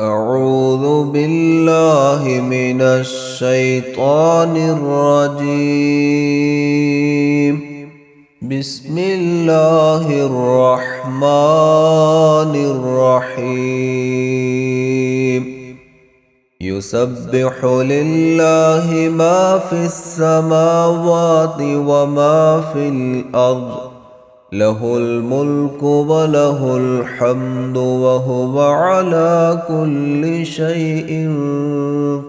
أعوذ بالله من الشيطان الرجيم. بسم الله الرحمن الرحيم. يسبح لله ما في السماوات وما في الأرض، له الملك وله الحمد وهو على كل شيء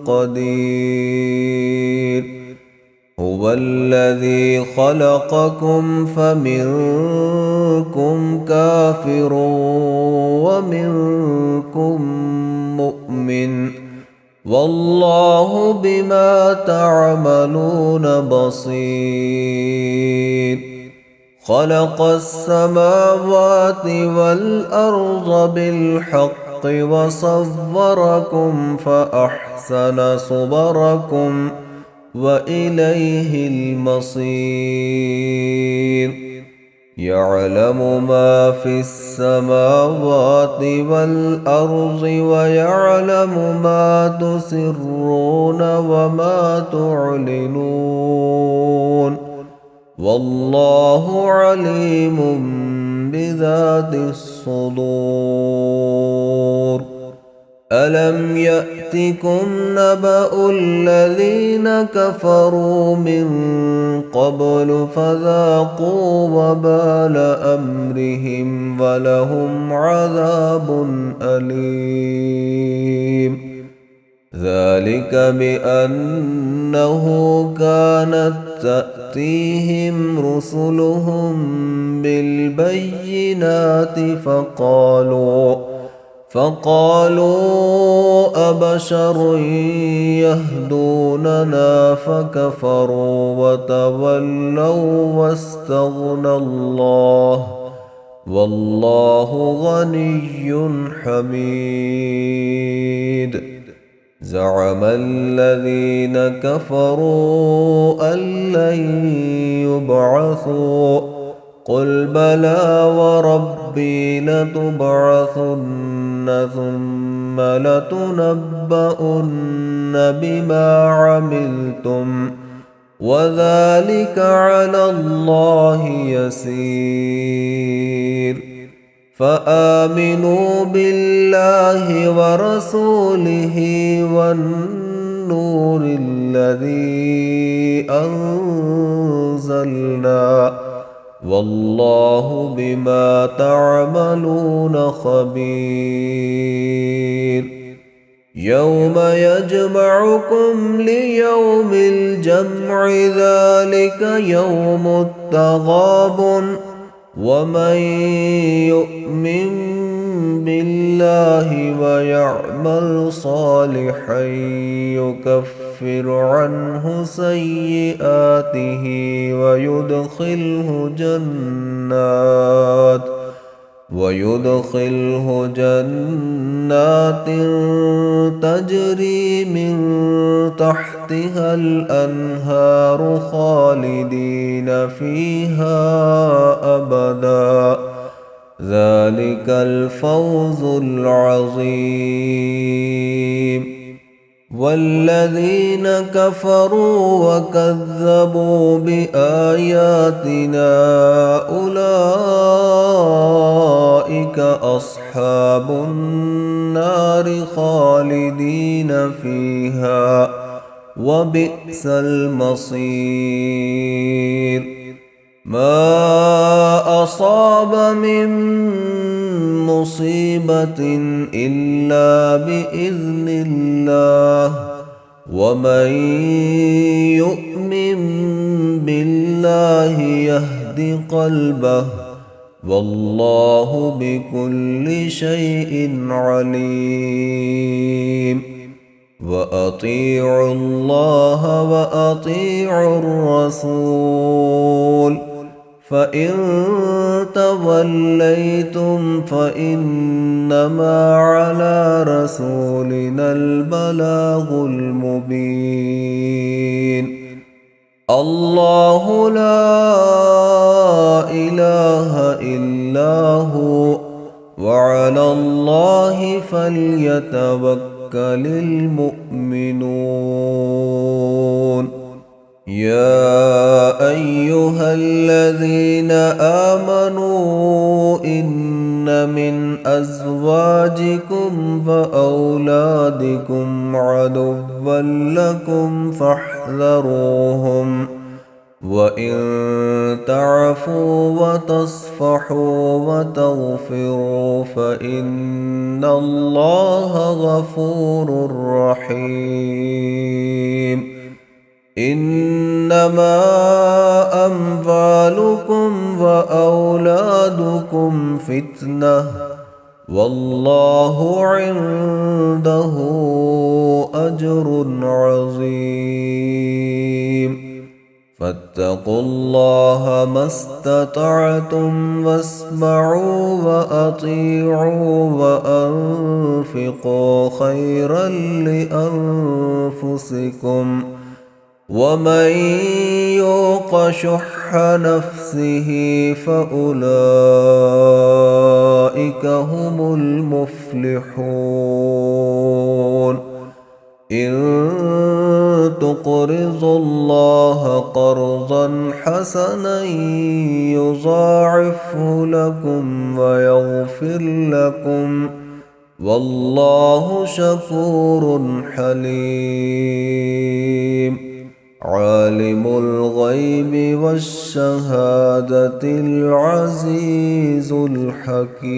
قدير. هو الذي خلقكم فمنكم كافر ومنكم مؤمن، والله بما تعملون بصير. خلق السماوات والأرض بالحق وصوركم فأحسن صوركم وإليه المصير. يعلم ما في السماوات والأرض ويعلم ما تسرون وما تعلنون، والله عليم بذات الصدور. ألم يأتكم نبأ الذين كفروا من قبل فذاقوا وبال أمرهم ولهم عذاب أليم. ذلك بأنه كانت تأتيهم رسلهم بالبينات فقالوا أبشر يهدوننا فكفروا وتولوا واستغنى الله، والله غني حميد. زعم الذين كفروا أن لن يبعثوا، قل بلى وربي لتبعثن ثم لتنبؤن بما عملتم، وذلك على الله يسير. فآمنوا بالله ورسوله والنور الذي أنزلنا، والله بما تعملون خبير. يوم يجمعكم ليوم الجمع، ذلك يوم التغابن، ومن يؤمن بالله ويعمل صالحا يكفر عنه سيئاته ويدخله جنات تجري من تحتها الأنهار خالدين فيها أبدا، ذلك الفوز العظيم. والذين كفروا وكذبوا بآياتنا أولئك أصحاب النار خالدين فيها، وبئس المصير. ما أصاب من مصيبة إلا بإذن الله، ومن يؤمن بالله يهد قلبه، والله بكل شيء عليم. وأطيعوا الله وأطيعوا الرسول، فإن توليتم فإنما على رسولنا البلاغ المبين. الله لا إله إلا هو وعلى الله فليتوكل المؤمنون. يا أيها الذين آمنوا إن من أزواجكم وأولادكم عدوا لكم فاحذروهم، وإن تعفوا وتصفحوا وتغفروا فإن الله غفور رحيم. إنما أموالكم وأولادكم فتنة، والله عنده أجر عظيم. فاتقوا الله ما استطعتم واسمعوا وأطيعوا وأنفقوا خيرا لأنفسكم، ومن يوق شح نفسه فأولئك هم المفلحون. إن تقرضوا الله قرضا حسنا يضاعفه لكم ويغفر لكم، والله شكور حليم. عالم الغيب والشهادة العزيز الحكيم.